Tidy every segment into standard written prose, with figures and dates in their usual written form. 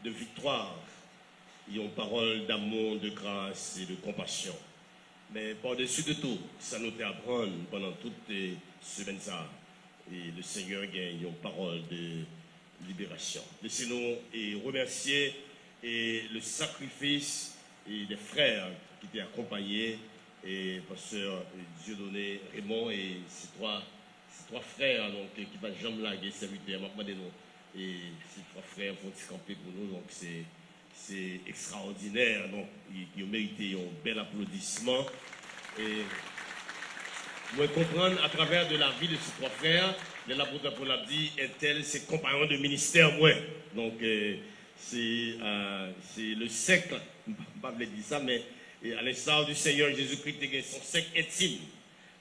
de victoire, une parole d'amour, de grâce et de compassion. Mais par-dessus de tout, ça nous fait apprendre pendant toutes les semaines. Et le Seigneur gagne une parole de libération. Laissez-nous remercier le sacrifice des frères qui étaient accompagnés, et pasteur Dieudonné Raymond et ces trois frères donc, qui vont jamais laguer serviteur. Et ces trois frères vont se camper pour nous, donc c'est extraordinaire. Donc ils ont mérité un bel applaudissement. Et vous pouvez comprendre à travers de la vie de ces trois frères, l'apôtre Paul a dit, un tel, c'est compagnon de ministère, moi. Donc c'est le cercle, je ne vais pas dire ça, mais à l'instar du Seigneur Jésus-Christ, c'est son cercle intime.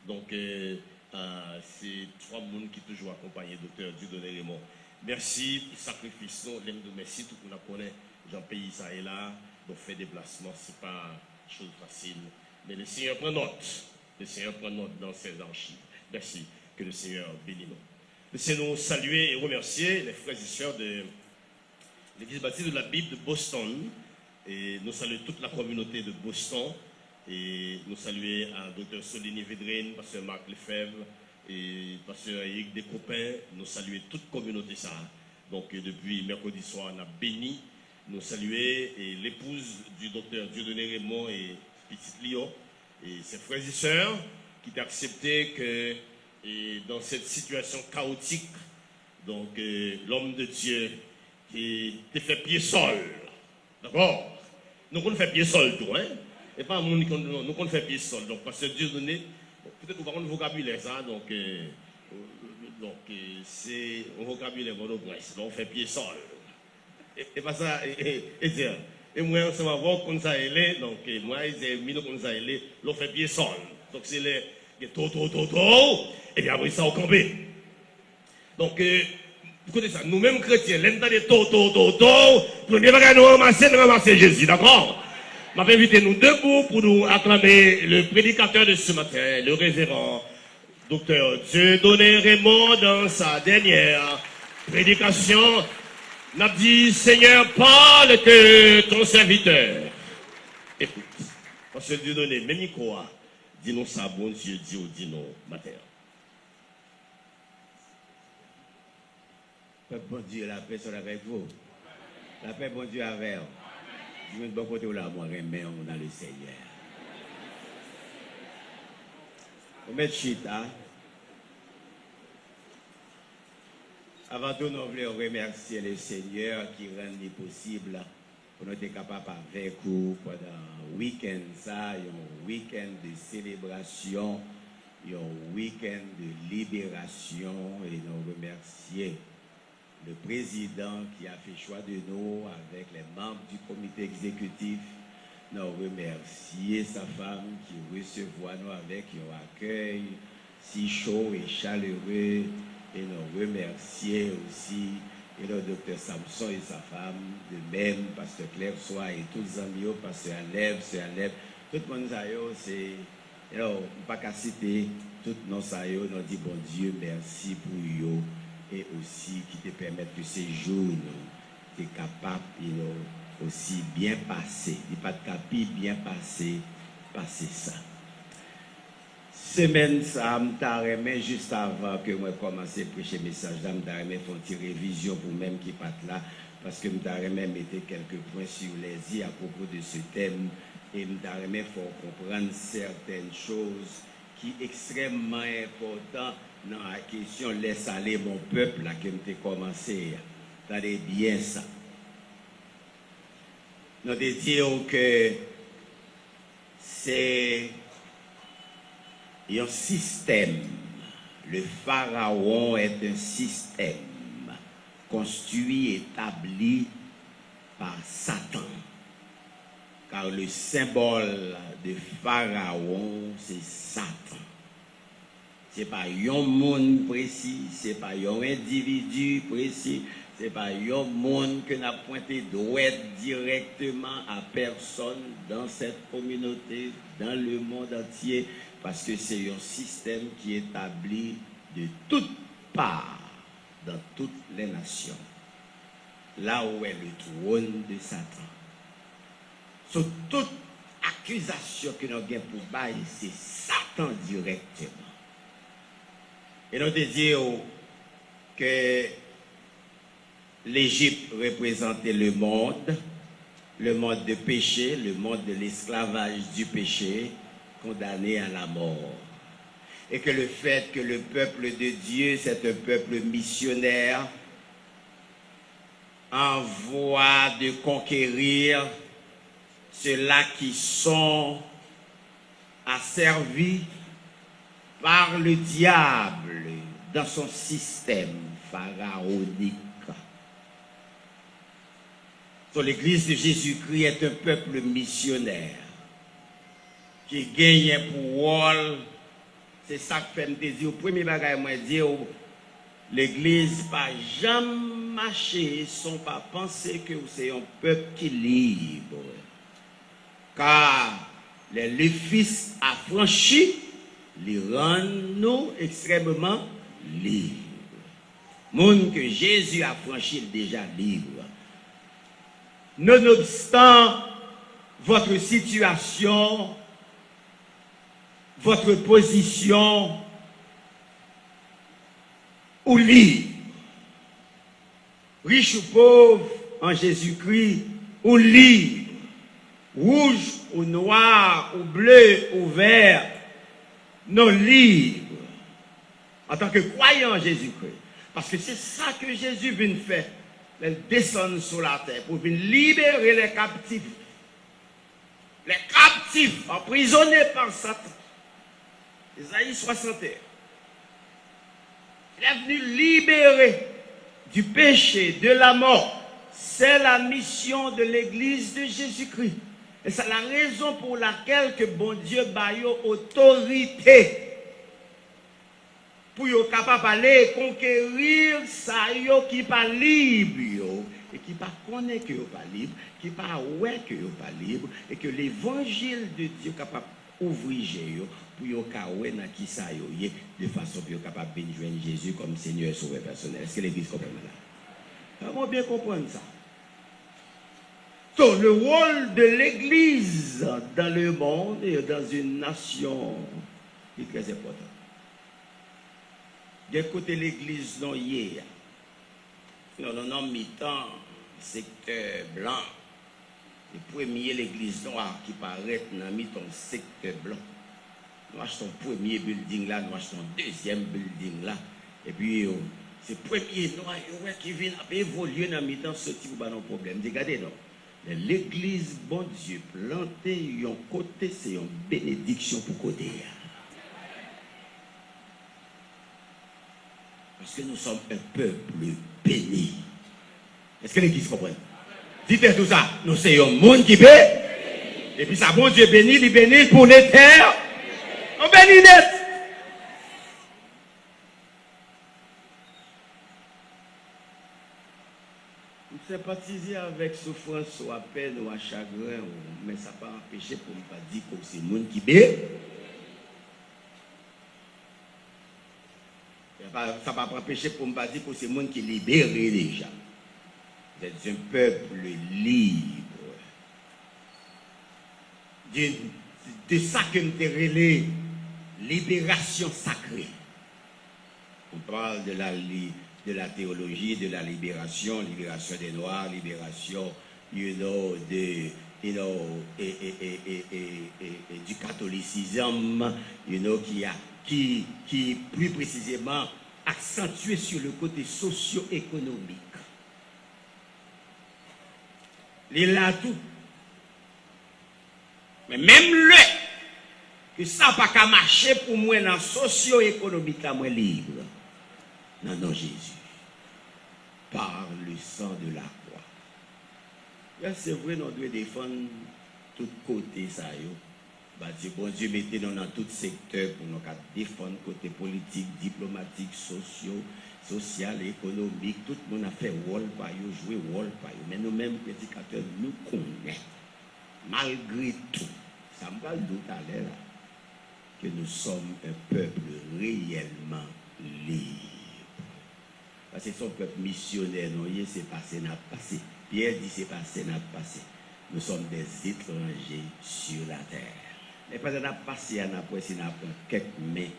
Donc c'est trois personnes qui toujours accompagnent docteur Dieudonné Raymond. Merci pour le sacrifice, merci tout le monde connaît, Jean Pays ça et là, donc fait déplacement, ce n'est pas chose facile. Mais le Seigneur prend note. Le Seigneur prend note dans ses archives. Merci. Que le Seigneur bénisse nous. Laissez-nous saluer et remercier les frères et sœurs de l'Église baptiste de la Bible de Boston. Et nous saluons toute la communauté de Boston. Et nous saluons à Dr. Soligny Védrine, Pasteur Marc Lefebvre et Pasteur Eric Descopains. Nous saluons toute communauté ça. Donc depuis mercredi soir, on a béni. Nous saluons l'épouse du docteur Dieudonné Raymond et petite Lio. Et ses frères et sœurs qui ont accepté que dans cette situation chaotique, donc l'homme de Dieu qui te fait pied sol, d'accord? Nous on fait pied sol tout, hein? Et pas nous on fait pied sol. Donc parce que Dieu donné, peut-être qu'on va prendre le vocabulaire ça, donc c'est un vocabulaire pour nos princes. Donc on fait pied sol. Et pas ça, et dire. Et moi, on va voir comme ça il est. Donc, moi, j'ai mis comme ça il est. L'on fait pied sol. Donc, c'est les to. Et puis après ça, on campe. Donc, écoutez ça. Nous-mêmes chrétiens, l'entend des to. Pour ne pas nous ramasser Jésus. D'accord? Je vais inviter nous debout pour nous acclamer le prédicateur de ce matin, le révérend docteur Dieudonné Raymond, dans sa dernière prédication. N'a dit, Seigneur, parle que ton serviteur. Écoute, parce que Dieu donne, même quoi, dis-nous ça, bon Dieu, dis-nous, matin. Bon Dieu, la paix soit avec vous. La paix, bon Dieu, avec vous. Je me bon côté là, moi, remets dans le Seigneur. On met chita. Avant tout, nous voulons remercier le Seigneur qui rend possible pour nous être capables avec vous pendant un week-end, un week-end de célébration, un week-end de libération. Et nous remercier le président qui a fait choix de nous avec les membres du comité exécutif. Nous remercier sa femme qui recevra nous avec un accueil si chaud et chaleureux. Et nous remercier aussi et le docteur Samson et sa femme, de même, pasteur Claire Soie et tous les amis, pasteur Aleb, tout le monde, c'est, pas qu'à citer, tout le monde, nous dit bon Dieu, merci pour eux, et aussi qui te permettent que ces jours, tu es capable, aussi bien passer, il pas de capi, bien passer ça. Semaine, ça m'a juste avant que moi commence à prêcher le message, je m'a fait une petite révision pour même qui pas là, parce que je m'a mis quelques points sur les i à propos de ce thème, et je m'a faut comprendre certaines choses qui sont extrêmement importantes dans la question laisse aller mon peuple, là, que j'ai commencé. Regardez bien ça. Nous avons dit que c'est un système. Le pharaon est un système construit, établi par Satan. Car le symbole de pharaon, c'est Satan. Ce n'est pas un monde précis, ce n'est pas un individu précis, ce n'est pas un monde que n'a pointé droit directement à personne dans cette communauté, dans le monde entier. Parce que c'est un système qui est établi de toutes parts, dans toutes les nations. là où est le trône de Satan. Sur toute accusation que nous avons pour bail, c'est Satan directement. Et nous te disons que l'Égypte représentait le monde de péché, le monde de l'esclavage du péché, condamné à la mort. Et que le fait que le peuple de Dieu, c'est un peuple missionnaire, en voie de conquérir ceux-là qui sont asservis par le diable dans son système pharaonique. So, l'Église de Jésus-Christ est un peuple missionnaire qui gagne pour rôle. C'est ça que fait me dire. Au premier bagage, moi dire, l'Église pas jamais marché sans pas penser que c'est un peuple qui est libre. Car le Fils affranchi, les rend nous extrêmement libres. Monde que Jésus a franchi est déjà libre. Nonobstant votre situation, votre position, ou libre, riche ou pauvre en Jésus-Christ, ou libre, rouge ou noir, ou bleu ou vert, non libre, en tant que croyant en Jésus-Christ. Parce que c'est ça que Jésus vient faire. Elle descend sur la terre pour venir libérer les captifs. Les captifs emprisonnés par Satan. Isaïe 61. Il est venu libérer du péché, de la mort. C'est la mission de l'Église de Jésus-Christ. Et c'est la raison pour laquelle que bon Dieu baille autorité pour être capable d'aller conquérir ça qui n'est pas libre et qui ne connaît que pas libre, qui ne ouais que pas libre et que l'évangile de Dieu est capable d'ouvrir pour être dans qui ça de façon pour être capable de joindre Jésus comme Seigneur et Sauveur personnel. Est-ce que l'Église comprend là? Comment bien comprendre ça? Donc, le rôle de l'Église dans le monde et dans une nation est très important. D'un côté l'Église non hier, non mi-temps, secteur blanc. Le premier l'Église noire qui paraît dans mi-temps secteur blanc. Nous achetons le premier building là, nous achetons le deuxième building là. Et puis, c'est le premier noir qui vient évoluer dans mi-temps, ce type de problème. Regardez, non. L'Église, bon Dieu, planté, yon côté, c'est une bénédiction pour côté. Parce que nous sommes un peuple béni. Est-ce que l'Église comprend? Dites tout ça. Nous sommes un monde qui bénit. Et puis ça, bon Dieu béni, il bénit pour les terres. On bénit net. Vous sympathisez avec souffrance ou à peine ou à chagrin, mais ça n'a pas empêché pour ne pas dire que c'est le monde qui bénit. Ça ne va pas empêcher pour ne pas dire que c'est le monde qui est libéré déjà. Vous êtes un peuple libre. De ça que nous relève libération sacrée. On parle de la théologie, de la libération des Noirs, libération, du catholicisme, qui plus précisément accentué sur le côté socio-économique. Il a tout. Mais même le que ça n'a pas qu'à marcher pour moi dans le socio-économique, à moi libre. Non, Jésus. Par le sang de la croix. C'est vrai, nous devons défendre tout côté ça. Bon Dieu, mettez-nous dans tout secteur pour nous défendre côté politique, diplomatique, social, économique. Tout le monde a fait rôle par eux, joué rôle par eux. Mais nous-mêmes, prédicateurs, nous connaissons. Malgré tout, ça me parle tout à l'heure, que nous sommes un peuple réellement libre. Parce que son peuple missionnaire, non, c'est passé, n'a passé. Pierre dit c'est passé, n'a passé. Nous sommes des étrangers sur la terre. Mais pendant qu'on a passé, on a pressé, on a pris quelques mains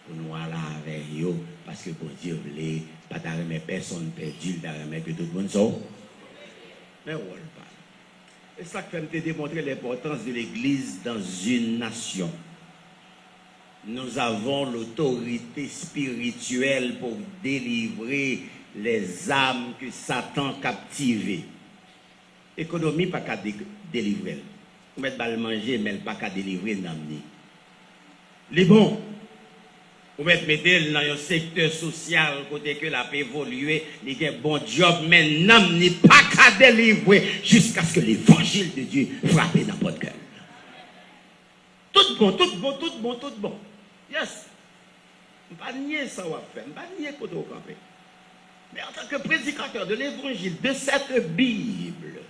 pour nous aller avec eux. Parce que bon Dieu voulait, pas d'arrêt personne perdue, d'arrêt que tout le monde soit. Mais on le parle. Et ça fait me démontrer l'importance de l'Église dans une nation. Nous avons l'autorité spirituelle pour délivrer les âmes que Satan captivées. L'économie pas qu'à délivrer. Vous mettez pas le manger, mais pas qu'à délivrer l'âme. Les bons, vous mettez dans un secteur social côté que la paix évoluer, il y a un bon job, mais l'âme n'est pas qu'à délivrer jusqu'à ce que l'évangile de Dieu frappe dans votre cœur. Tout bon, tout bon, tout bon, tout bon. Yes. Je ne vais pas nier ça, je ne vais pas nier ce que vous campez. Mais en tant que prédicateur de l'évangile, de cette Bible,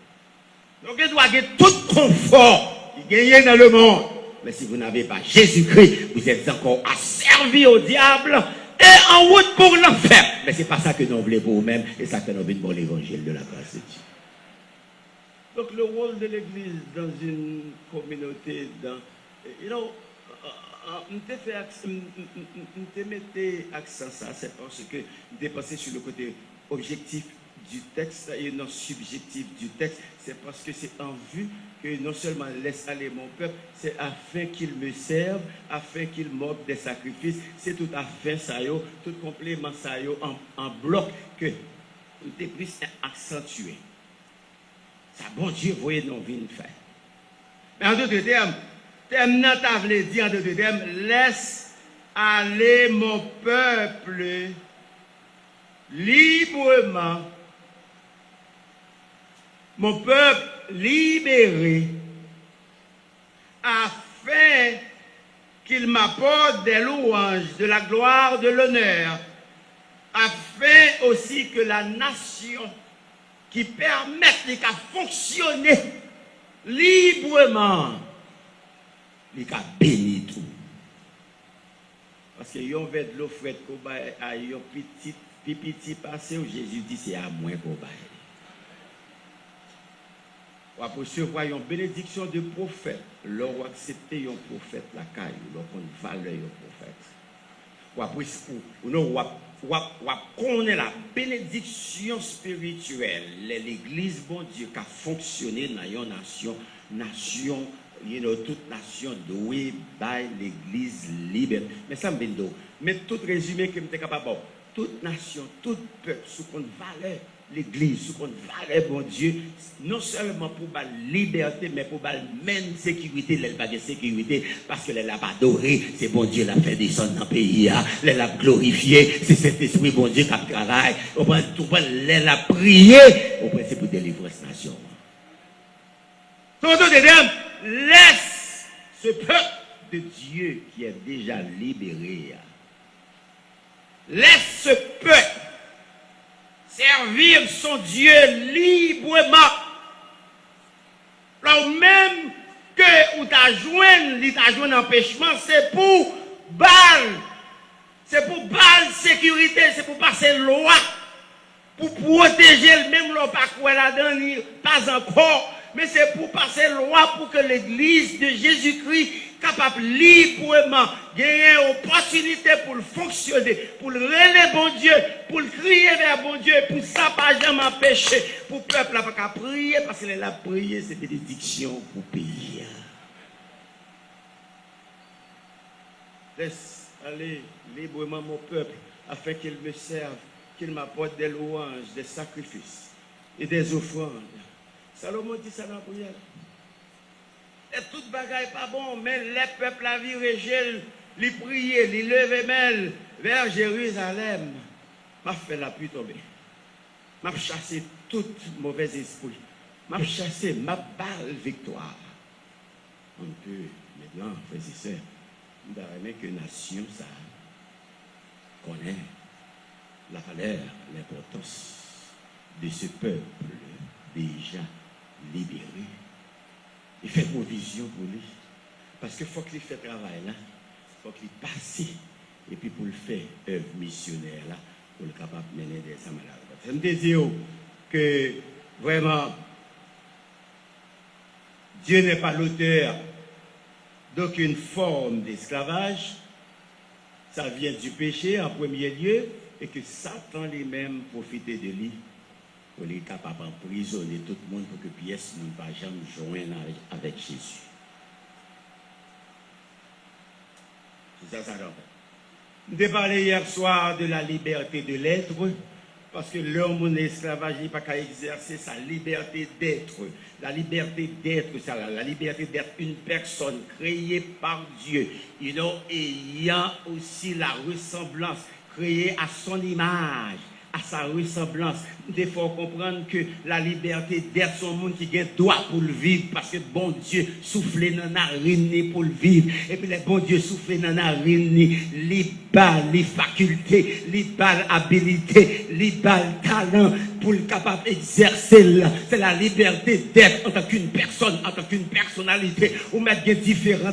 donc il doit avoir tout confort qui gagne dans le monde. Mais si vous n'avez pas Jésus-Christ, vous êtes encore asservi au diable et en route pour l'enfer. Mais ce n'est pas ça que nous voulons pour vous-même, et ça que nous voulons pour l'évangile de la grâce de Dieu. Donc le rôle de l'Église dans une communauté, je mettais accent ça, c'est parce que je pensé sur le côté objectif du texte et non subjectif du texte. C'est parce que c'est en vue que non seulement laisse aller mon peuple, c'est afin qu'il me serve, afin qu'il m'offre des sacrifices. C'est tout afin ça yo, tout complément ça yo en bloc que je plus accentué. Ça bon Dieu voyez non vient faire. Mais en d'autres termes, dire en d'autres termes, laisse aller mon peuple librement, mon peuple libéré, afin qu'il m'apporte des louanges, de la gloire, de l'honneur, afin aussi que la nation qui permette de fonctionner librement, il a béni tout. Parce que yon veut de l'eau frette qu'on baille à yon petit passé où Jésus dit c'est à moins qu'on baille. On va recevoir une bénédiction de prophète. L'on va accepter un prophète la caille, l'on va valeur un prophète. On va connaître la bénédiction spirituelle. L'église, bon Dieu, qui a fonctionné dans une nation, toute nation douée by l'église libre. Mais ça me dit, mais tout résumé que je suis capable, toute nation, tout peuple, sous une valeur, l'église, sous une valeur, bon Dieu, non seulement pour la liberté, mais pour la même sécurité, elle n'a pas de sécurité, parce qu'elle n'a pas adoré, c'est bon Dieu l'a fait descendre dans le pays, elle l'a glorifié, c'est cet esprit, bon Dieu, qui travaille, elle l'a prié, c'est pour délivrer cette nation. Laisse ce peuple de Dieu qui est déjà libéré. Laisse ce peuple servir son Dieu librement. Alors même que ou t'a joint empêchement, c'est pour balle. C'est pour balle sécurité, c'est pour passer loi. Pour protéger le même loi pas quoi là-dedans, pas encore. Mais c'est pour passer loi pour que l'église de Jésus-Christ capable librement gagner opportunité pour fonctionner, pour le relayer bon Dieu, pour le crier vers bon Dieu, pour ça pas jamais empêcher, pour le peuple n'a pas prier parce que la prière c'est bénédiction pour pays. Laisse aller librement mon peuple afin qu'il me serve, qu'il m'apporte des louanges, des sacrifices et des offrandes. Salomon dit ça dans la prière. Et toute bagaille pas bon, mais les peuples la vie régel, les prier, les lever mêle vers Jérusalem. M'a fait la pluie tomber. M'a chassé tout mauvais esprit. M'a chassé ma balle victoire. On peut maintenant, frères et sœurs, nous avons que nation ça connaît la valeur, l'importance de ce peuple déjà libéré. Il fait provision pour lui. Parce qu'il faut qu'il fasse travail là. Il faut qu'il passe. Et puis pour le faire œuvre missionnaire là, pour le capable de mener des samalaires. Je me dis que vraiment, Dieu n'est pas l'auteur d'aucune forme d'esclavage. Ça vient du péché en premier lieu et que Satan lui-même profite de lui pour être capable d'emprisonner tout le monde pour que pièce ne pas jamais joindre avec Jésus. C'est ça, donc. Nous avons parlé hier soir de la liberté de l'être, parce que l'homme en esclavage n'est pas qu'à exercer sa liberté d'être. La liberté d'être, c'est la liberté d'être une personne créée par Dieu, ayant aussi la ressemblance, créée à son image, à sa ressemblance. Il faut comprendre que la liberté d'être son monde qui a droit pour le vivre, parce que bon Dieu souffle dans la narine pour le vivre. Et puis le bon Dieu souffle dans la narine, les balles, les facultés, les balles habilités, les balles talent pour le capable d'exercer. C'est la liberté d'être en tant qu'une personne, en tant qu'une personnalité, ou mettre des différents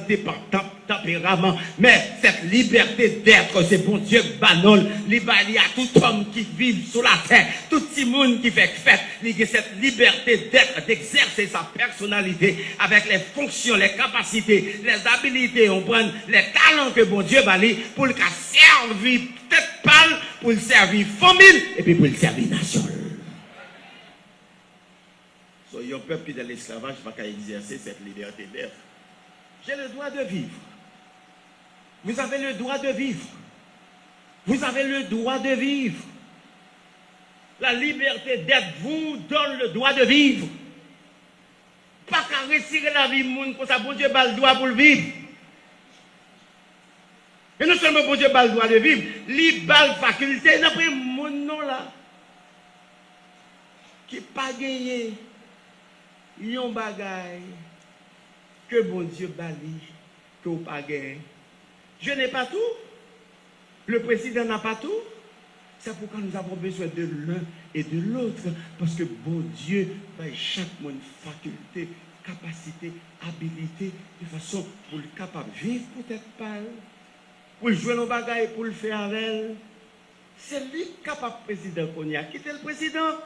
tempéraments. Mais cette liberté d'être, c'est bon Dieu banol, il y a tout homme qui vit sur la terre, tout petit monde qui fait fête, il y a cette liberté d'être, d'exercer sa personnalité avec les fonctions, les capacités, les habilités, on prend les talents que bon Dieu va lui pour le servir tête pâle, pour le servir famille et puis pour le servir nation. So, il y a un peuple qui est dans l'esclavage va exercer cette liberté d'être. J'ai le droit de vivre. Vous avez le droit de vivre. Vous avez le droit de vivre. La liberté d'être vous donne le droit de vivre. Pas qu'à retirer la vie monde pour ça, bon Dieu a le droit pour le vivre. Et non seulement bon Dieu a le droit de vivre, il a la faculté, n'a pas mon nom là, qui n'a pas gagné, yon bagay, que bon Dieu bali, que vous pas gagné. Je n'ai pas tout. Le président n'a pas tout. C'est pourquoi nous avons besoin de l'un et de l'autre. Parce que bon Dieu va chaque monde faculté, capacité, habilité, de façon pour le capable de vivre peut-être pas, pour jouer nos bagailles, pour le faire avec elle. C'est lui capable président qu'on y a. Quitter le président.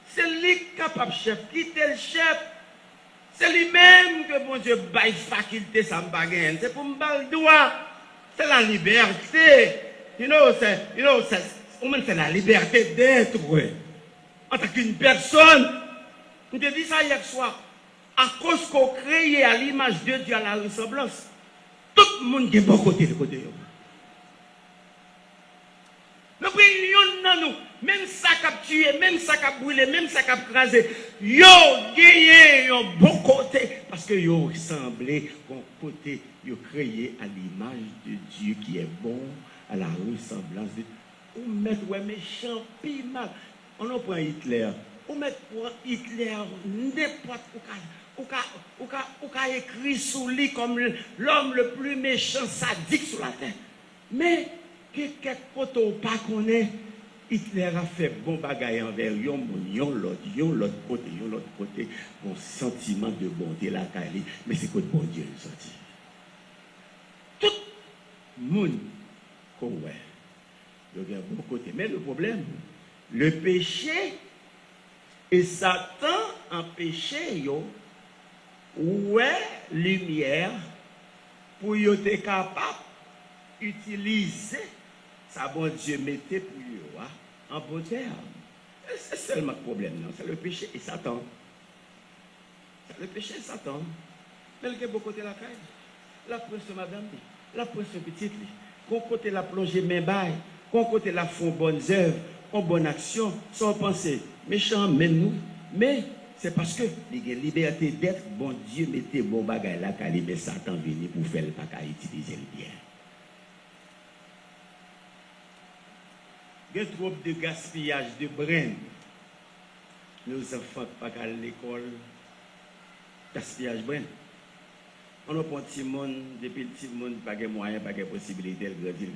C'est lui capable chef. Quitter le chef. C'est lui-même que bon Dieu baille faculté, ça me bagaille. C'est pour me battre le droit. C'est la liberté. C'est la liberté d'être. En tant qu'une personne. Je te dis ça hier soir. À cause qu'on crée à l'image de Dieu, à la ressemblance, tout le monde est bon côté de côté. Le prix, nous, même ça qui a tué, même ça qui a brûlé, même ça qui a crasé, yo gagné un bon côté. Parce que yo ressemblé bon côté, yo créé à l'image de Dieu qui est bon, à la ressemblance de Dieu. On met ouais méchant, pis mal. On prend Hitler. On met pour Hitler n'importe où qu'a écrit sous lui comme l'homme le plus méchant, sadique sur la terre. Mais quelques poteaux pas connaît, Hitler a fait bon bagaille envers l'autre côté, bon sentiment de bonté la Cali, mais c'est que bon Dieu le sorti. Tout le monde, ouais, il y a un bon côté. Mais le problème, le péché et Satan empêché ouais lumière pour être capable d'utiliser ça bon Dieu mettait pour eux en bon terme. C'est seulement le problème, non? C'est le péché et Satan. C'est le péché et Satan. Mais il y a beaucoup de la caille. La presse madame, la presse petite, qu'on côté la plongée main baille, qu'on côté la font bonnes œuvres, en bonne action, sans penser méchant, même nous. Mais c'est parce que il y a liberté d'être, bon Dieu mettait bon bagage là, car mais Satan venu pour faire le pas qu'à utiliser le bien. Il y a trop de gaspillage de graines. Nos enfants pas à l'école. Gaspillage de graines. On a pas petit monde, depuis le petit monde, pas de moyens, pas de possibilités, de grandir,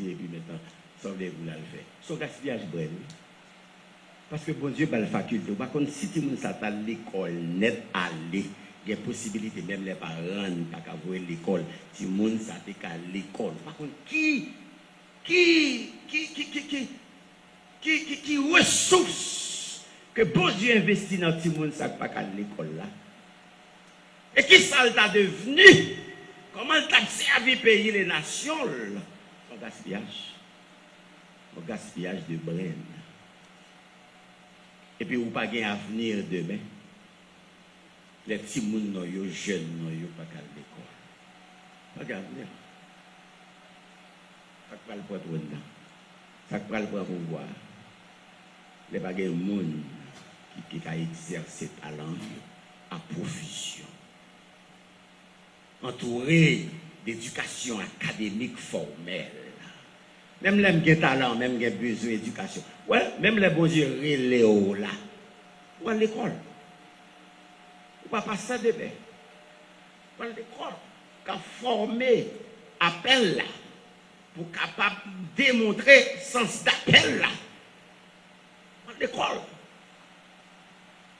et puis maintenant, sauvez-vous là le fait. Son gaspillage de graines. Parce que bon Dieu, pas la faculté. Par contre, si tu monde à l'école, net aller, il y a possibilité, même les parents, pas qu'à voir l'école. Si le monde s'attaque à l'école. Par contre, qui qui ressources que bon Dieu investit dans tout le monde, ça pas qu'à l'école là. Et qui ça t'a devenu? Comment t'a servi pays les nations? Son gaspillage. Son gaspillage de brain. Et puis, vous pas un avenir demain. Les petits gens, les jeunes, ils n'ont pas qu'à l'école. Pas d'avenir. Ça ne peut pas le prendre dedans. Ça ne peut pas le prendre pouvoir. Les pas de gens qui ont exercé talent à profusion. Entouré d'éducation académique formelle. Même les gens qui ont talent, même qui ont besoin d'éducation. Ouais, même les bons yeux Léo là. Ou à l'école. Ou pas passer ça demain. Ou à l'école. Qu'a formé appel là. Pour capable démontrer sens d'appel là. Ou à l'école.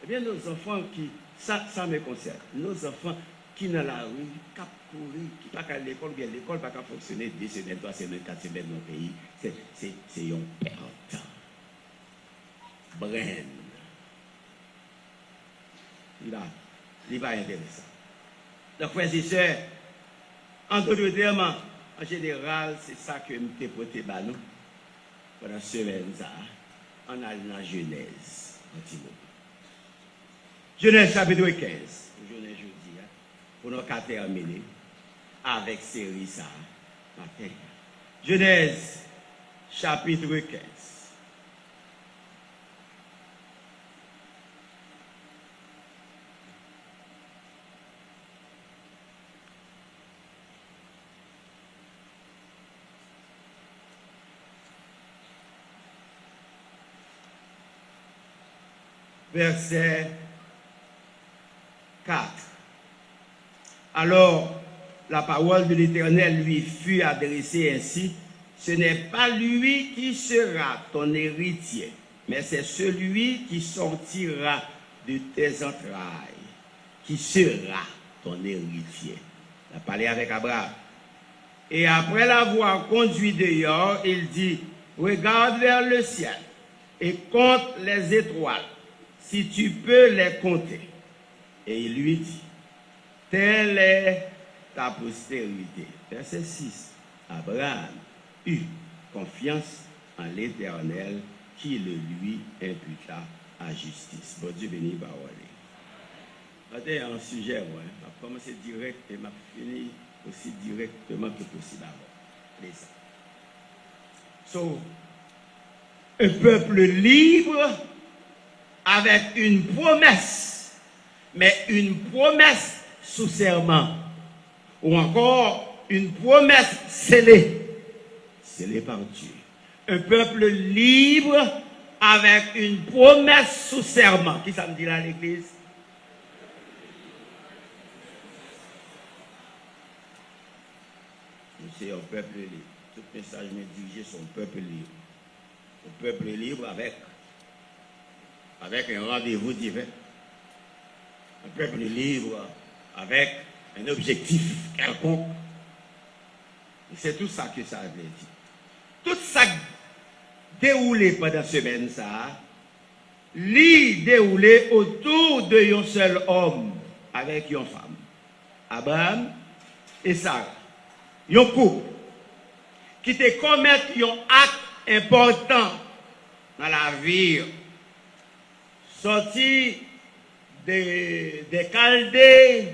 Eh bien, nos enfants qui. Ça me concerne. Nos enfants qui dans la rue, qui courir, qui pas à l'école, bien l'école pas fonctionner 2 semaines, 3 semaines, 4 semaines dans le pays. C'est une perte. Brain. Il va intéressant. Donc, frères et sœurs, en d'autres termes, en général, c'est ça que je t'ai porté nous pendant ce semaine, en allant dans Genèse, Genèse chapitre 15. Journée jeudi, pour nous terminer avec série ça matin. Genèse chapitre 15. Verset 4. Alors, la parole de l'Éternel lui fut adressée ainsi: ce n'est pas lui qui sera ton héritier, mais c'est celui qui sortira de tes entrailles, qui sera ton héritier. Il a parlé avec Abraham. Et après l'avoir conduit dehors, il dit: regarde vers le ciel et compte les étoiles, si tu peux les compter. Et il lui dit: telle est ta postérité. Verset 6. Abraham eut confiance en l'Éternel qui le lui imputa à justice. Bon Dieu béni parole. C'est un sujet, ouais. Je vais commencer direct et je finis aussi directement que possible avant. So, un peuple libre avec une promesse, mais une promesse sous serment, ou encore une promesse scellée par Dieu. Un peuple libre avec une promesse sous serment. Qui ça me dit là à l'église? C'est un peuple libre. Tout message me dirigé sur un peuple libre. Un peuple libre avec un rendez-vous divin. Un peuple libre avec un objectif quelconque. C'est tout ça que ça veut dire. Tout ça déroulé pendant cette semaine, ça, déroulé autour de un seul homme avec une femme. Abraham et Sarah. Un couple qui te commettent un acte important dans la vie. Sorti des Chaldées,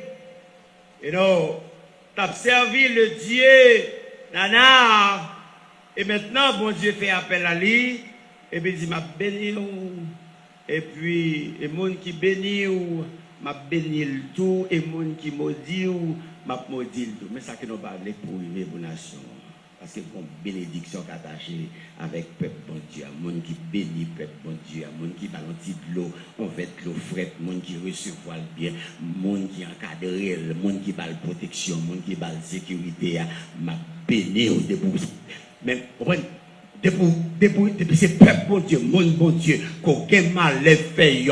t'as servi le Dieu Nana, et maintenant, bon Dieu fait appel à lui, et puis il dit, m'a béni, et puis, les gens qui bénissent, m'a béni le tout, et les gens qui maudissent, m'a maudit le tout. Mais ça que nous parlons pour vivre pour la nation. Parce que une bénédiction attachée avec le peuple bon Dieu, un monde qui bénit le peuple bon Dieu, un monde qui balantit de l'eau, on fait de l'eau frette, un monde qui recevoir le bien, un monde qui encadre, un monde qui balle protection, un monde qui balle sécurité, m'a béni au début. Mais, depuis ce peuple bon Dieu, monde bon Dieu, qu'aucun mal les fait,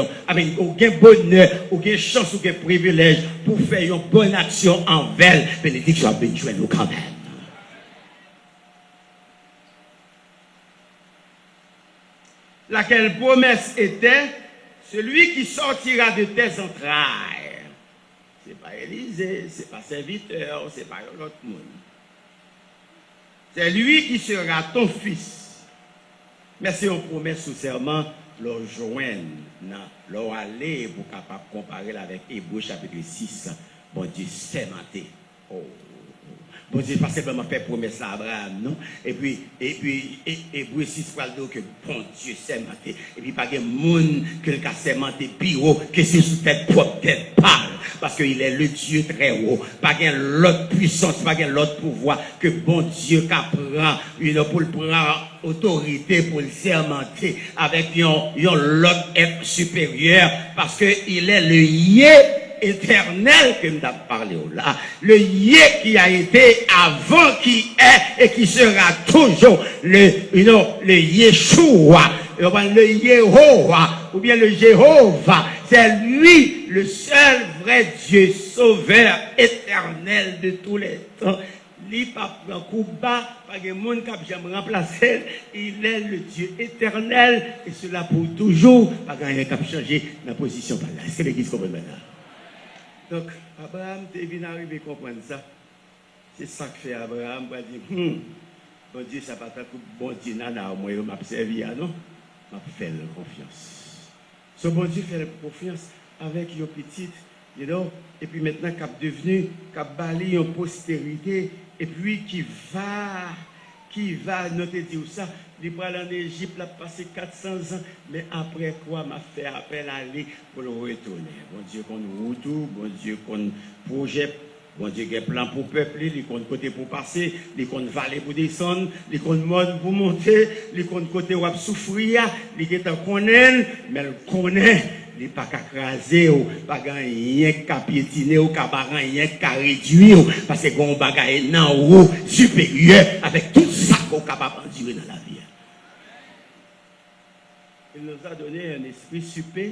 aucun bonheur, aucune chance, aucun privilège pour faire une bonne action envers, bénédiction à bénir nous quand même. laquelle promesse était celui qui sortira de tes entrailles. Ce n'est pas Élisée, ce n'est pas serviteur, ce n'est pas l'autre monde. C'est lui qui sera ton fils. Mais c'est une promesse sous serment, le joindre, leur aller pour capable comparer avec Hébreux chapitre 6. Bon Dieu, sermenté. Oh. Bon Dieu, pas simplement fait promesse à Abraham, non? Et puis, Hébreux 6 parle de que bon Dieu sermenté. Et puis, pas de monde que le cas sermenté plus haut, que c'est sous tête propre, tête pâle. Parce qu'il est le Dieu très haut. Pas de l'autre puissance, pas de l'autre pouvoir que bon Dieu qui prend, pour le prendre autorité pour le sermenter avec l'autre être supérieur. Parce qu'il est le yé éternel que nous avons parlé là. Le yé qui a été avant, qui est et qui sera toujours le Yeshua, le Yehovah ou bien le Jéhovah. C'est lui le seul vrai Dieu sauveur éternel de tous les temps. Il pas prend coup bas, pas de monde qui a jamais remplacé. Il est le Dieu éternel et cela pour toujours. Pas de rien qui a changé dans la position. Est-ce que l'église comprend maintenant? Donc, Abraham est venu arriver à comprendre ça. C'est ça que fait Abraham. Il va dire, bon Dieu, ça va pas bon Dieu, nana, moi, je m'a servi, non? Je vais faire confiance. Ce bon Dieu fait confiance avec une petite, et puis maintenant, qui est devenu, qui a balayé une postérité, et puis qui va, noter dire ça, il va aller en Égypte, il a passé 400 ans, mais après quoi m'a fait appel à aller pour le retourner. Bon Dieu qu'on retourne, bon Dieu qu'on projette, bon Dieu qui a un plan pour peuple, il compte côté pour passer, il compte vallée pour descendre, il compte mode pour monter, il compte côté où souffrir, il est en connaît, mais il connaît. Il n'est pas qu'à craser, pas rien qu'à piétiner, pas rien qu'à réduire, parce que on bagaille dans haut supérieur avec tout ça qu'on est capable d'endurer dans la vie. Il nous a donné un esprit super.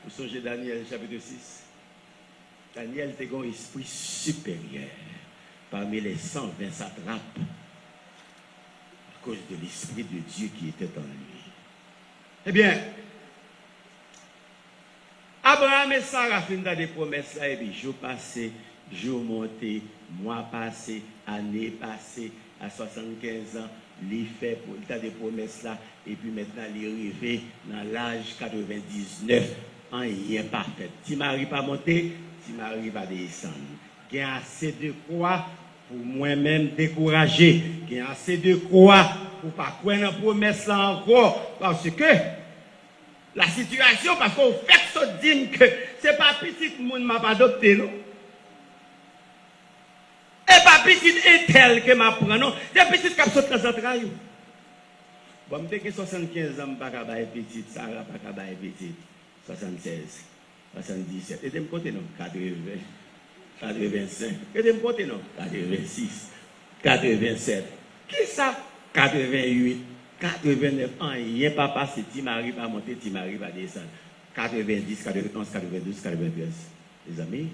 Vous songez Daniel chapitre 6. Daniel était un esprit supérieur parmi les 120 satrapes à cause de l'esprit de Dieu qui était en lui. Eh bien, Abraham et Sarah font des promesses là, et puis jour passé, jour monté, mois passé, année passée, à 75 ans, il fait des promesses là, et puis maintenant il est arrivé dans l'âge 99, en rien parfait. Si Marie pas monter, si Marie va descendre. Il y a assez de quoi pour moi-même décourager. Il y a assez de quoi pour ne pas croire dans la promesse là encore, parce que la situation, parce qu'on fait ça dire que c'est pas petit monde m'a pas adopté, non? Et pas petit tel que m'a pris, non? C'est petit qui a sauté dans sa traille. Bon, je suis 75 ans, je ne suis pas petit, Sarah, je ne suis pas petit, 76, 77. Et je me compte, non? 80, 85. Et je me compte, non? 86, 87. Qui ça? 88. 89 ans, il n'y a pas passé, Timari va monter, Timari va descendre. 90, 91, 92, 93. Les amis,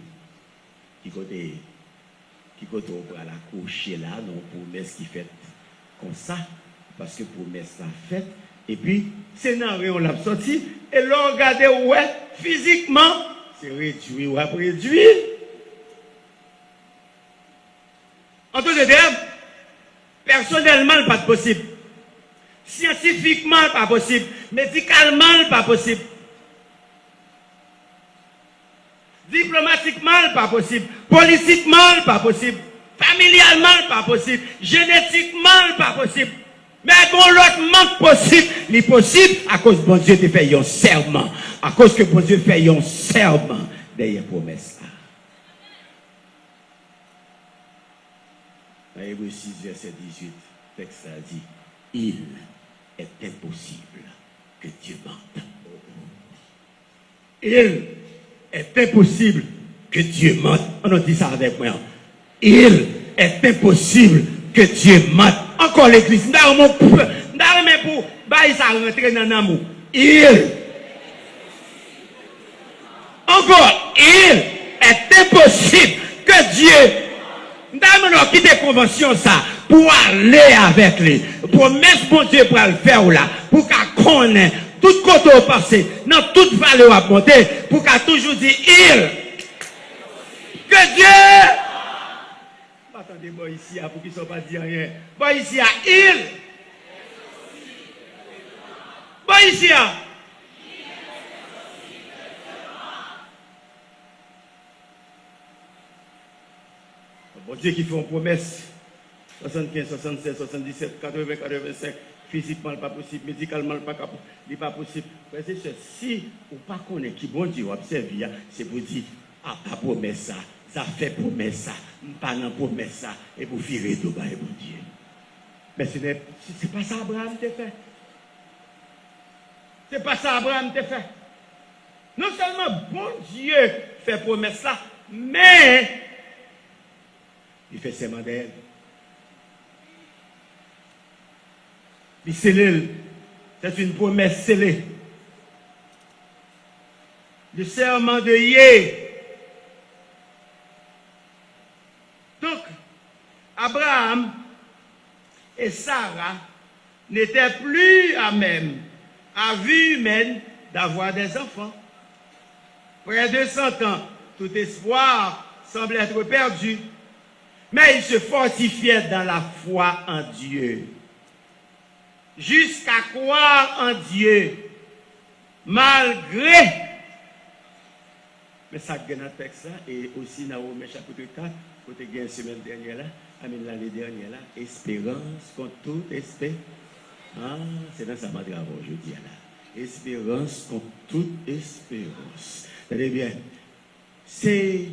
qui côté on va la coucher là, non, promesse qui fait comme ça, parce que promesse la faite, et puis, scénario, on l'a sorti, et là, regardez, ouais, physiquement, c'est réduit ou après réduit. En tout cas, personnellement, pas possible. Scientifiquement, pas possible. Médicalement, pas possible. Diplomatiquement, pas possible. Politiquement, pas possible. Familialement, pas possible. Génétiquement, pas possible. Mais bon, l'autre manque possible. Il est possible à cause que bon Dieu te fait un serment. À cause que bon Dieu fait un serment derrière promesse. Dans Hébreux 6, verset 18, le texte a dit, il est impossible que Dieu mente. Il est impossible que Dieu mente. On a dit ça avec moi. Il est impossible que Dieu mente. Encore l'église. Nous avons pour ça rentrer dans l'amour. Encore, il est impossible que Dieu. Nous avons quitté la convention ça pour aller avec lui. Pour mettre mon Dieu pour le faire là. Pour qu'à connaître tout côté au passé, dans toute vallée à monter, pour qu'à toujours dire il. Que Dieu. Attendez-moi ici, pour qu'ils ne soient pas dit rien. Bon, ici, il. Bon, ici, bon Dieu qui fait une promesse. 75, 76, 77, 80, 85. Physiquement, pas possible. Médicalement, pas possible. Si ou pas connaît qui bon Dieu observe, c'est pour dire, ah, pas promesse ça. Ça fait promesse ça. Pas dans promesse ça. Et pour virer tout bas, bon Dieu. Mais ce n'est pas ça Abraham t'a fait. C'est pas ça Abraham t'a fait. Non seulement bon Dieu fait promesse là, mais il fait serment d'elle. Il scellé. C'est une promesse scellée. Le serment de Yé. Donc, Abraham et Sarah n'étaient plus à même, à vue humaine, d'avoir des enfants. Près de 100 ans, tout espoir semble être perdu. Mais ils se fortifiaient dans la foi en Dieu. Jusqu'à croire en Dieu, malgré. Mais ça gagne un texte là, et aussi dans Romains chapitre 4, côté gagne la semaine dernière là, l'année dernière là, espérance contre toute espérance. Ah, c'est dans ça ma travaux, je dis là. Espérance contre toute espérance. Tenez bien, c'est,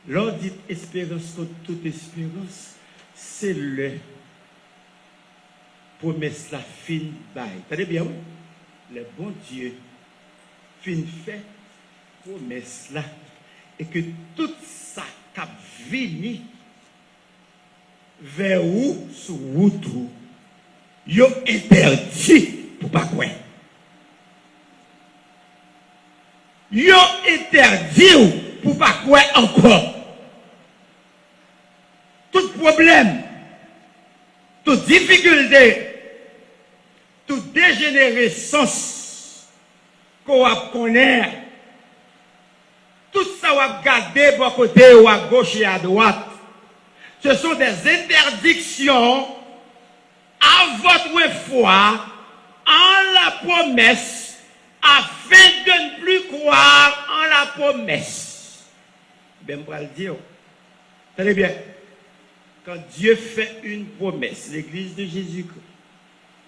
l'on dit espérance contre toute espérance, c'est le promesse la fin bail. Tenez bien, oui. Le bon Dieu fin fait promesse là et que tout ça cap vini vers où sous route yo interdit pour pas quoi. Yo interdit pour pas quoi encore. Tout problème, toute difficulté, toute dégénérescence qu'on a connaître, tout ça va garder de côté ou à gauche et à droite. Ce sont des interdictions à votre foi en la promesse afin de ne plus croire en la promesse. Ben, je vais le dire. Tenez bien. Quand Dieu fait une promesse, l'église de Jésus-Christ,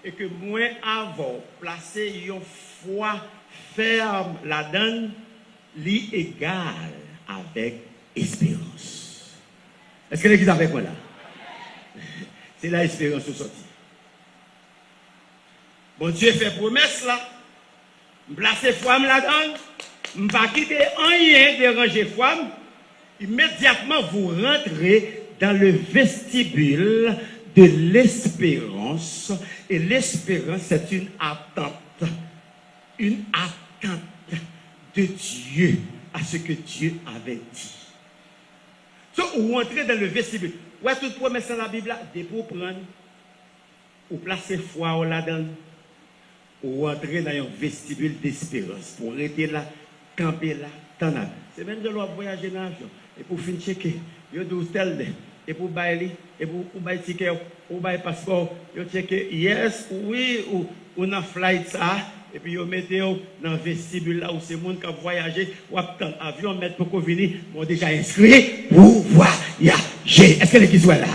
et que moi avant placer une foi ferme la donne, li égal avec espérance. Est-ce que l'église avec moi là? C'est la espérance au sorti. Bon Dieu fait promesse là, placer foi la donne, ne pas quitter rien déranger foi, immédiatement vous rentrez dans le vestibule de l'espérance. Et l'espérance, c'est une attente de Dieu à ce que Dieu avait dit. So, ou entrer dans le vestibule. Ouais, toute promesse dans la Bible, des pour prendre, ou placer foi ou la donne, ou entrer dans un vestibule d'espérance, pour rester là, camper là, t'en as. C'est même de l'eau voyager dans l'avion. Et pour finir checker, il y a 12 tels, et pour bailler, et pour bailler ticket, ou bailler passeport, il y a checker yes, oui, ou dans flight ça, et puis vous mettez dans le vestibule là où c'est le monde qui a voyagé, ou attendre avion, mettre pour venir, ont déjà inscrit pour voyager. Est-ce que l'équipe soit là?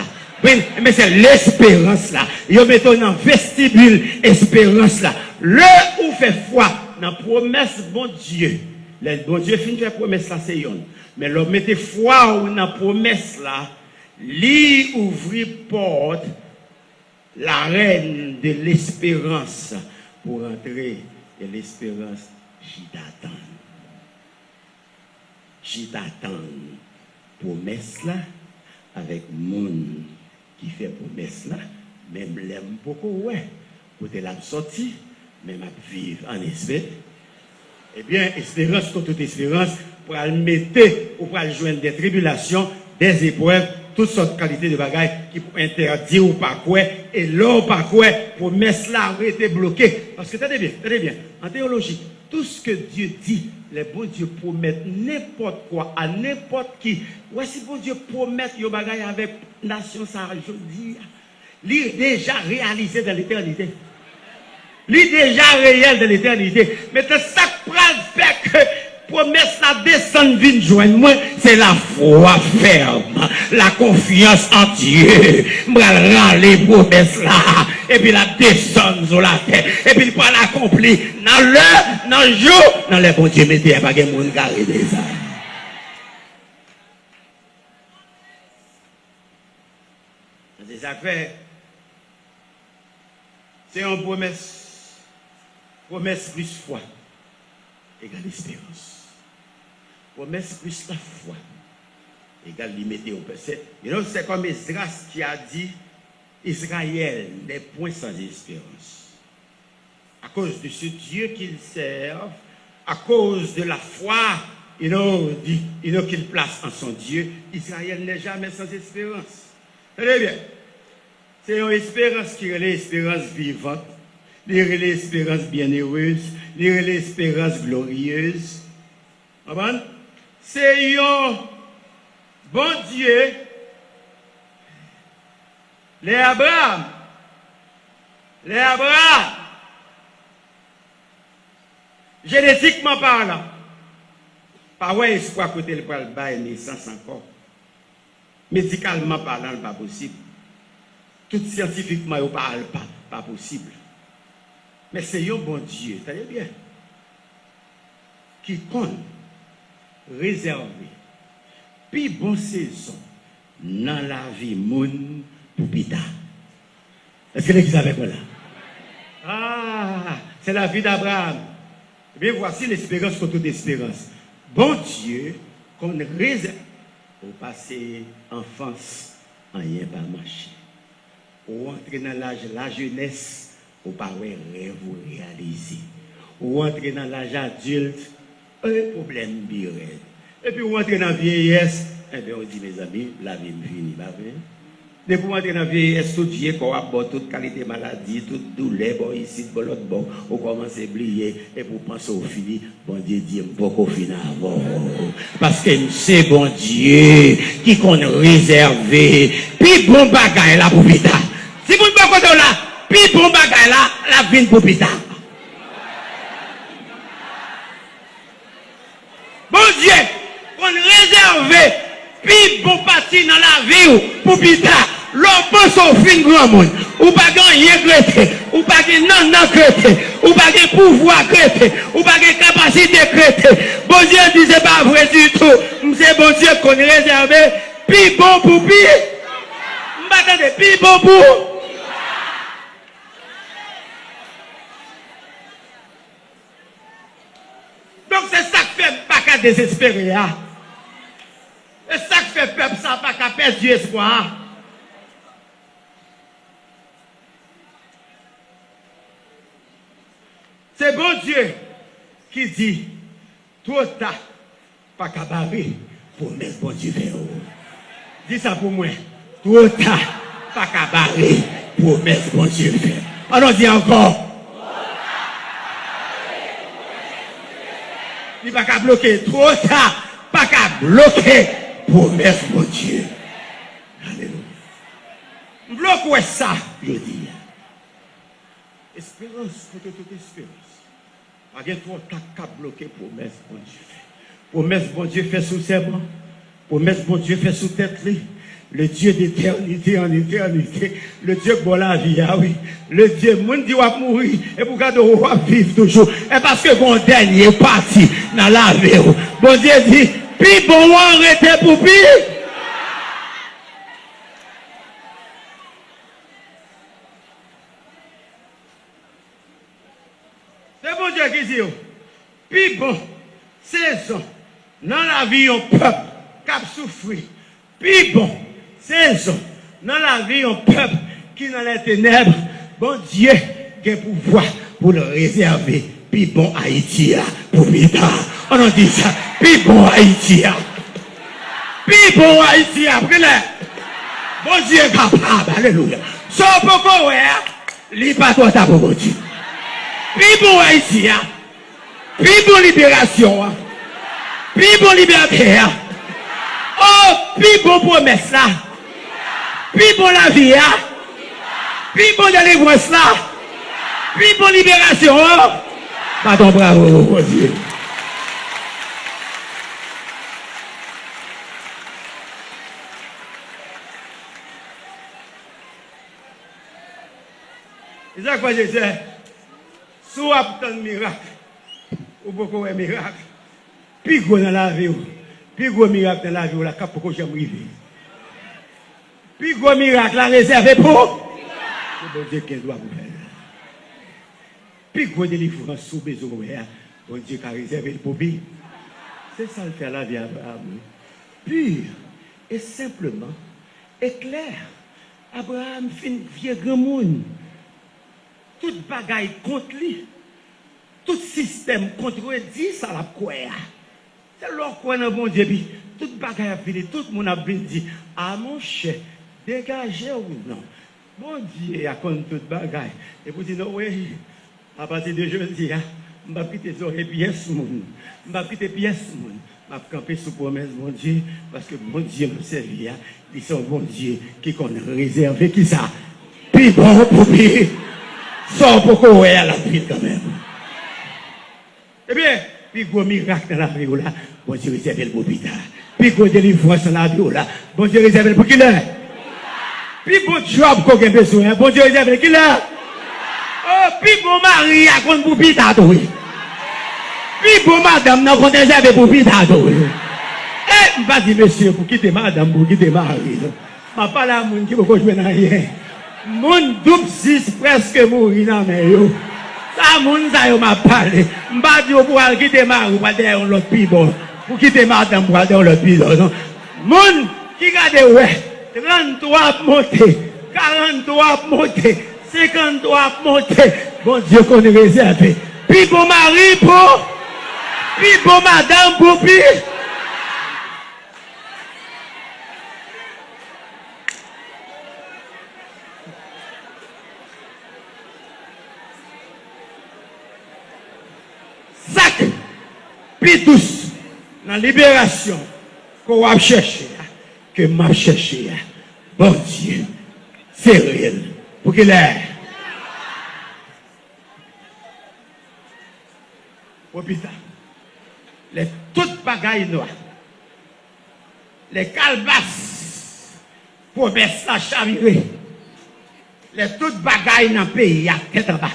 Oui, mais c'est l'espérance là. Vous mettez dans le vestibule, espérance là. Le ou fait foi dans la promesse bon Dieu. Le bon Dieu finit la promesse là, c'est yon. Mais le mettez foi ou dans la promesse là, lui ouvrir porte, la reine de l'espérance pour entrer. Et l'espérance, j'y t'attends. J'y t'attends. Promesse là, avec monde qui fait promesse là, même l'aime beaucoup, ouais. Pour te la sortir, même à vivre en espèce. Eh bien, espérance contre toute espérance, pour le mettre ou pour le joindre des tribulations, des épreuves, toutes sortes de qualités de bagages qui pour interdire ou pas quoi, et l'or pas quoi, promesse là aurait été bloquée. Parce que tenez bien, en théologie, tout ce que Dieu dit, les bons Dieu promettent n'importe quoi, à n'importe qui. Ouais, si bon Dieu promet des bagages avec nation, ça, je dis, il est déjà réalisé dans l'éternité. Il est déjà réel dans l'éternité. Mais c'est ça qui fait que promesse la descendre vient joindre moi, c'est la foi ferme, la confiance en Dieu. Je rends les promesses là, et puis la descendre sur la terre, et puis il peut l'accomplir dans l'heure, dans le jour, dans les bons Dieu, mettez pas de monde qui arrive ça. C'est ça fait. C'est une promesse. Promesse plus foi égale espérance. Promesse plus la foi égale limité au péché. C'est comme Esdras qui a dit Israël n'est point sans espérance. À cause de ce Dieu qu'il serve, à cause de la foi qu'il place en son Dieu, Israël n'est jamais sans espérance. Très bien. C'est une espérance qui est l'espérance vivante. L'espérance bienheureuse, l'espérance glorieuse. C'est un bon Dieu, les Abraham, génétiquement parlant, pas ouais espoir côté le poil bas et naissance encore. Médicalement parlant, pas possible. Tout scientifiquement, pas possible. Mais c'est un bon Dieu, t'as bien, qui compte réserver, puis bonne saison dans la vie moun pour pita. Est-ce que vous avez quoi là? Ah, c'est la vie d'Abraham. Eh bien, voici l'espérance contre toute espérance. Bon Dieu, qu'on réserve au passé, enfance, rien pas marché. Ou entrer dans l'âge, la jeunesse, ou pas rêve ou réaliser. Ou entrer dans l'âge adulte, un problème birette. Et puis ou entrer dans la vieillesse, eh bien on dit mes amis, la vie me finit, pas vrai? Depuis vous entrer dans la vieillesse, tout Dieu, qu'on a toute qualité maladie, toute douleur, bon ici, bon l'autre bon, on commence à oublier, et pour penser au fini, bon Dieu dit, beaucoup fini avant. Parce que c'est bon Dieu qui qu'on réservé, puis bon bagaille là pour vita. Si vous ne pouvez pas là, puis bon bagay là, la vie pour plus tard. Bon Dieu, on réserve, puis bon parti dans la vie pour plus tard. L'on pense au fin grand monde. Ou pas gagner crété, ou pas gagner non crété, ou pas gagner pouvoir crété, ou pas gagner capacité crété. Bon Dieu dit c'est pas vrai du tout. C'est bon Dieu qu'on réserve, puis bon pour pire. M'attendez, puis bon pour. Donc c'est ça qui fait pas qu'à désespérer. C'est ça qui fait peuple ça pas qu'à perdre du espoir. C'est bon Dieu qui dit, trop tard, pas qu'à barrer pour mettre bon Dieu vers vous. Dis ça pour moi. Trop tard, pas qu'à barrer pour mettre bon Dieu vers vous. On dit encore. Il va qu'à bloquer trop tard, pas qu'à bloquer pour mettre mon Dieu. Alléluia. Bloque ça, je dis. Espérance, contre toute espérance. Pas de trop tard qu'à bloquer pour mettre mon Dieu. Pour mettre mon Dieu fait sous serment. Pour mettre mon Dieu fait sous tête. Le Dieu d'éternité en éternité, le Dieu qui la vie, ah oui, le Dieu, moun dit va mourir, et pour garder on va vivre toujours, et parce que mon dernier parti dans la vie, bon Dieu dit, puis bon, on arrête pour pire. C'est bon Dieu qui dit, puis bon, saison, dans la vie, on peuple, cap souffrir, puis bon, saison, dans la vie, un peuple qui est dans les ténèbres, bon Dieu qui a pouvoir pour le réserver. Puis bon Haïti, pour plus tard. On a dit ça. Puis bon Haïti. Puis bon Haïti, après là. Bon Dieu est capable. Alléluia. Son pourquoi, ouais, il pas trop ta pour Dieu. Puis pour Haïti, puis pour libération, puis pour liberté. Oh, puis pour promesse là. Puis pour la vie, puis pour délivrance là. Puis pour libération. Pardon, bravo, mon Dieu. C'est ça que je disais. Soit un miracle, ou beaucoup de miracles. Puis gros dans la vie, puis gros miracle dans la vie, la cap pour que j'aime arriver. Puis gros miracle, la réserve pour. C'est bon Dieu qui doit vous faire. Puis gros délivrance sous besoin, bon Dieu qui a réservé pour lui. C'est ça le faire la vie à Abraham. Pur et simplement, et clair. Abraham fin vieux grand monde. Tout bagaille contre lui. Tout système contredit ça la quoi. C'est leur quoi dans bon Dieu. Tout bagaille a fini, tout le monde a dit, ah mon cher, dégagez ou non. Bon Dieu a contre tout bagaille. Et vous dites, non, oui, à partir de jeudi, je vais quitter les oreilles pièces, je vais quitter pièces, je vais camper sous promesse, mon Dieu, parce que mon Dieu me servit. Ils sont bon Dieu qui qu'on a réservé, qui ça. Puis bon, pour lui. Sans pourquoi à la vie quand même. Eh bien, puis gros miracle dans la vie là, bon Dieu réserve le pour plus tard. Puis gros délivrance dans la vie là, bon Dieu réserve pour qui là. Puis bon job qu'on a besoin, bon Dieu réserve qui là. Oh, puis bon mari à compte pour plus tard oui. Puis bon madame n'a compte réserve pour plus tard oui. Eh, pas dit monsieur pour quitter madame, pour quitter mari. Ma pas là moun qui beaucoup jouer dans rien. Mon double 6 presque mourir dans mes yeux. Ça, mon ça m'a parlé. M'a dit pour aller quitter ma rue, pour aller l'autre pays bon. Pour quitter madame, pour aller l'autre pays non. Mon qui garde ouais, 33 monter, 43 monter, 53 monter. Bon Dieu qu'on est réservé. Puis pour mari pour, puis pour madame pour puis. Puis tous, dans la libération, qu'on va chercher, que m'a cherché, bon Dieu, c'est réel. Pour qu'il ait. Hôpital, les toutes bagailles noires, les calbasses, promesses la chavirée, les toutes bagailles dans le pays, à tête en bas.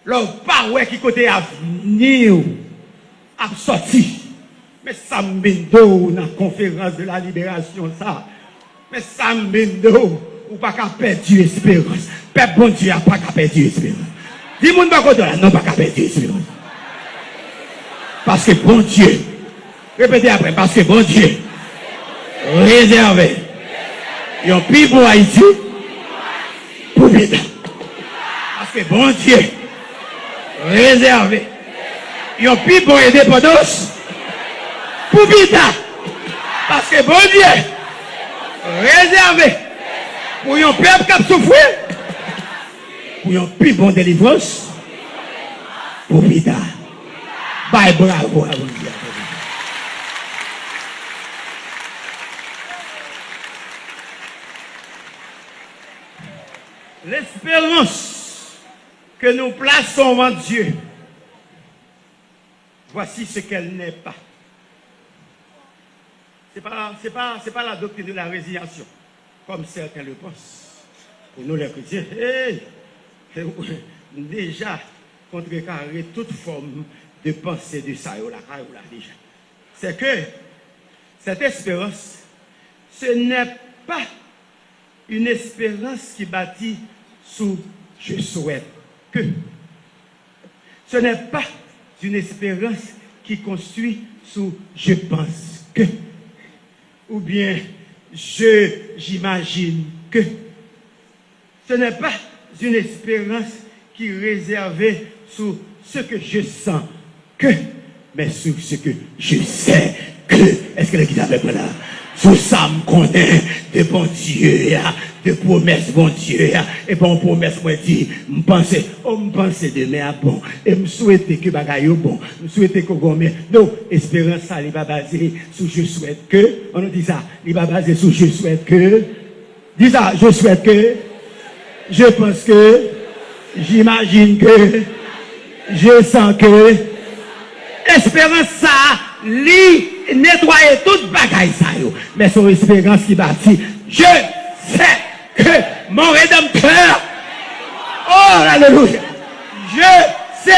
Leur parole qui côté avenir a sorti. Mais ça m'endo dans la conférence de la libération, ça. Mais ça m'endo, ou pas qu'à perdre espérance. Peuple bon Dieu n'a pas qu'à perdre espérance. Dis-moi pas quoi non pas qu'à perdre espérance. Parce que bon Dieu, répétez après, parce que bon Dieu, réservé, il y a un pays pour Haïti, pour vite. Parce que bon Dieu, réservé. Il y a un pays pour indépendance pour vite. Parce que bon Dieu, réservé pour un peuple qui a souffert, pour un pays bon délivrance pour vite. Bye, bravo à vous. L'espérance que nous plaçons en Dieu, voici ce qu'elle n'est pas. Ce n'est pas la doctrine de la résignation, comme certains le pensent. Pour nous les chrétiens, déjà contrecarrer toute forme de pensée de ça, déjà. C'est que cette espérance, ce n'est pas une espérance qui bâtit sous je souhaite que. Ce n'est pas une espérance qui construit sous je pense que. Ou bien j'imagine que. Ce n'est pas une espérance qui est réservée sur ce que je sens que, mais sur ce que je sais que. Est-ce que l'équipe avec moi là? Sous ça, me connaît de bon Dieu, de promesses bon Dieu, et bon promesse, moi dit, me pense demain à bon, et me souhaite que bagaille bon, me souhaite que gomme, non, espérance ça, il va baser sur je souhaite que, on nous dit ça, il va baser sur je souhaite que, dis ça, je souhaite que, je pense que, j'imagine que, je sens que, espérance ça, li nettoyer toute bagaille ça yo. Mais son espérance qui bâtit, je sais que mon rédempteur, oh alléluia, je sais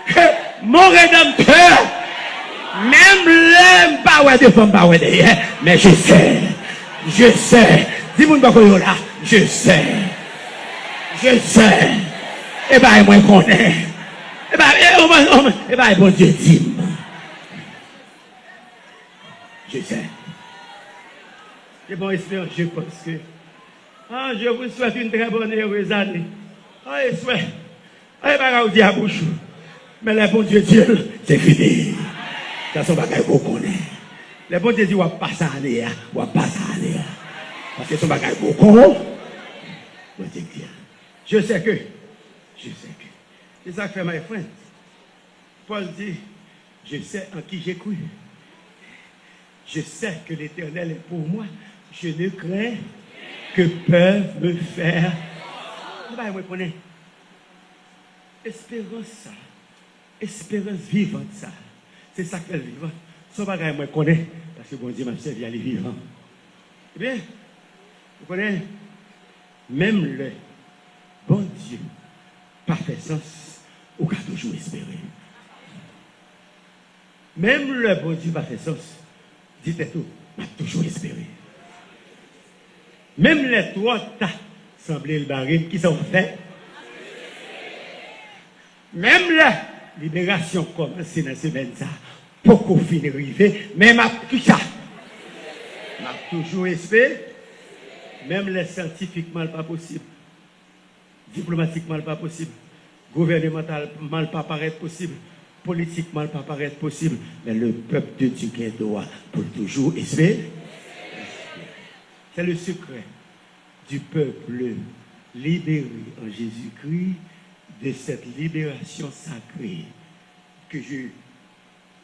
que mon rédempteur, même l'homme pas ouais de femme pas ouais derrière, mais je sais, dis-moi pas là, je sais, et ben moi connais, et ben bon Dieu dit. Je sais. C'est bon espérance, je pense que. Je vous souhaite une très bonne et heureuse année. Je souhaite. Pas dire à bouche. Mais le bon Dieu, c'est fini. C'est son bagage qu'on connaît. Le bon Dieu dit, on va passer à l'année. Parce que son bagage qu'on connaît. Je sais que. C'est ça que fait my friend. Paul dit, je sais en qui j'ai cru. Je sais que l'Éternel est pour moi. Je ne crains que peuvent me faire. Moi, connais. Espérance ça. Espérance vivante ça. C'est ça qu'elle vivante. Son bagage, moi, connais. Parce que bon Dieu m'a servi à les vivants. Eh bien, vous connaissez, même le bon Dieu, parfait sens, on peut toujours espérer. Même le bon Dieu, parfait sens, dites tout, on a toujours espéré. Même les trois tas semblaient le baril qui sont faits. Même la libération commence dans ce semaine, pour qu'on finisse arriver, même à tout ça. On a toujours espéré. Même les scientifiquement pas possible. Diplomatiquement pas possible. Gouvernementalement pas paraître possible. Politiquement pas paraître possible. Mais le peuple de Dieu qui doit pour toujours espérer. C'est le secret du peuple libéré en Jésus-Christ, de cette libération sacrée que je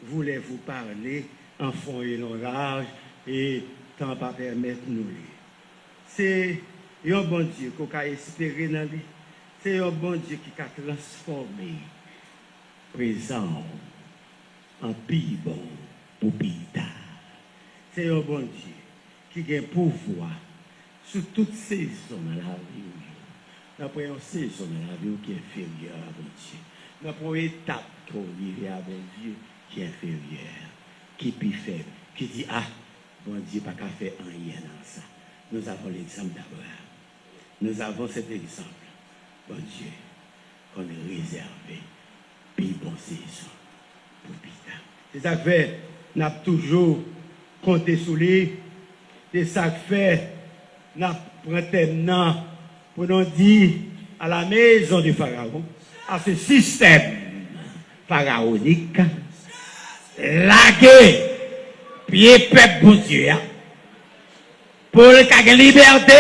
voulais vous parler en fond et en large et tant pas permettre nous. C'est un bon Dieu qu'on a espéré dans lui. C'est un bon Dieu qui a transformé présent en pays bon pour pays tard. C'est un bon Dieu qui a un pouvoir sur toute saison dans la vie. Nous avons une saison dans la vie qui est inférieure à bon Dieu. Nous avons une étape qu'on vit à bon Dieu qui est inférieure, qui est plus faible, qui dit, ah, bon Dieu n'a pas faire rien dans ça. Nous avons l'exemple d'Abraham. Nous avons cet exemple, bon Dieu, qu'on est réservé, puis bon saison pour plus tard. C'est ça que fait, nous avons toujours compté sur lui. C'est ça que fait, nous prenons maintenant pour nous dire à la maison du Pharaon, à ce système pharaonique, laguer, pied peuple bon Dieu, pour le liberté,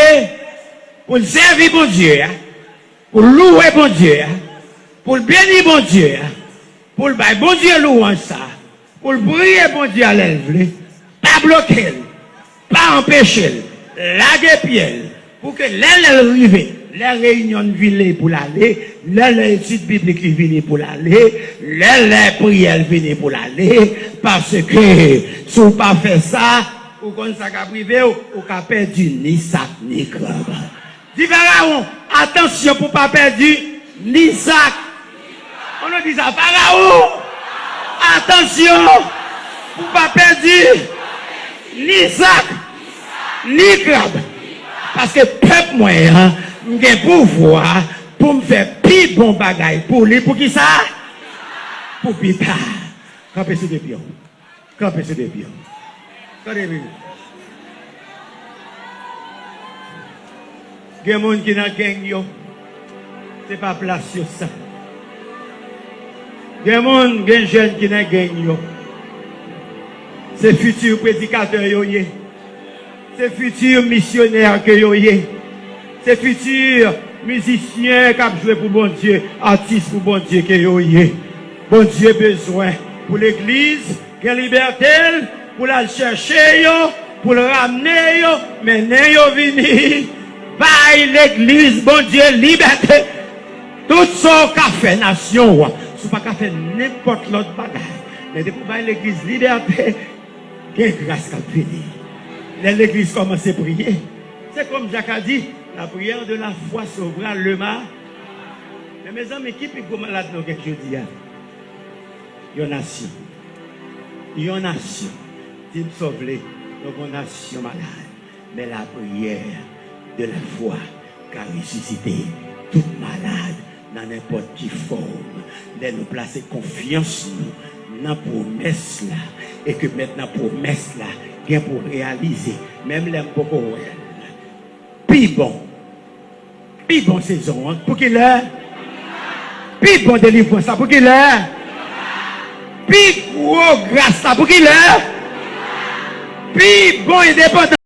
pour servir bon Dieu, pour louer bon Dieu, pour bénir bon Dieu, pour le bailler bon Dieu louange ça, pour le briller bon Dieu à l'enlever, pas bloquer, pas empêcher, laguer pied, pour que l'aile arrive, les réunions de ville pour l'aller, les études bibliques viennent pour l'aller, les prières viennent pour l'aller, parce que si vous ne pas fait ça, ou qu'on s'est privé, ou qu'on perdu ni sac ni crabe. Dis Pharaon, attention pour ne pas perdre ni sac. On nous dit ça, Pharaon, attention pour ne pas perdre ni sac ni crabe. Parce que peuple moyen, j'ai pouvoir pour me faire plus bon bagaille pour lui, pour qui ça? Pour plus tard. Campez sur des pions. Campez sur des pions. Regardez-vous. Il y a des gens qui n'ont gang, ce n'est pas place sur ça. Il y a des jeunes qui n'ont gang, c'est futur prédicateur. C'est futur missionnaire que yo yé. C'est futur musicien qui a joué pour bon Dieu, artiste pour bon Dieu que yo yé. Bon Dieu besoin pour l'église, qui a liberté, pour la chercher yo, pour le ramener yo, mener yo vini. Bye l'église, bon Dieu, liberté. Tout ça qu'a fait nation, ce pas qu'a fait n'importe l'autre bagaille. Mais depuis que l'église liberté, quelle grâce qu'a fini. L'église commence à prier. C'est comme Jacques a dit, la prière de la foi sauvera le mal. Mais mes amis, qui peut être malade dans quelque chose d'hier? Il y a une nation. Il y a une nation. Qui me sauve donc une nation malade. Mais la prière de la foi qui a ressuscité toute malade dans n'importe quelle forme. De nous placer confiance dans la promesse là. Et que maintenant la promesse là, bien pour réaliser, même les beaucoup puis bon saison, pour qu'il ait, puis bon délivrance, pour qu'il ait, puis gros grâce, pour qu'il ait, puis bon indépendance.